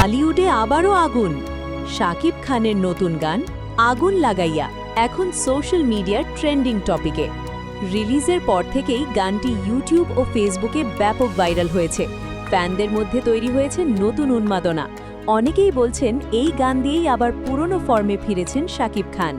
টালিউডে আবারও আগুন। শাকিব খানের নতুন গান আগুন লাগাইয়া এখন সোশ্যাল মিডিয়ার ট্রেন্ডিং টপিকে। রিলিজের পর থেকেই গানটি ইউটিউব ও ফেসবুকে ব্যাপক ভাইরাল হয়েছে। ফ্যানদের মধ্যে তৈরি হয়েছে নতুন উন্মাদনা। অনেকেই বলছেন এই গান দিয়েই আবার পুরনো ফর্মে ফিরেছেন শাকিব খান।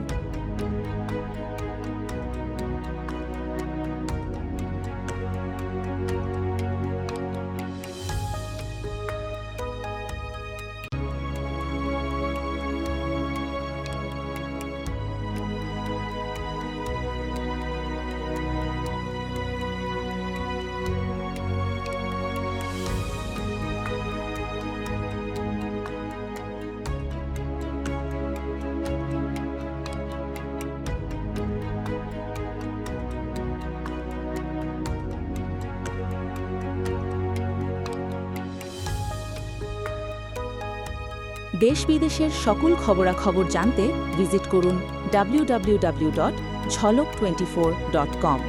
দেশ বিদেশের সকল খবরাখবর জানতে ভিজিট করুন www.jhalok24.com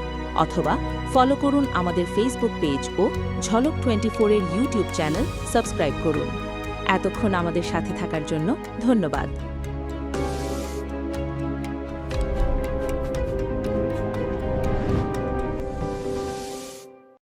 অথবা ফলো করুন আমাদের ফেসবুক পেজ ও ঝলক 24 এর ইউটিউব চ্যানেল সাবস্ক্রাইব করুন। এতক্ষণ আমাদের সাথে থাকার জন্য ধন্যবাদ।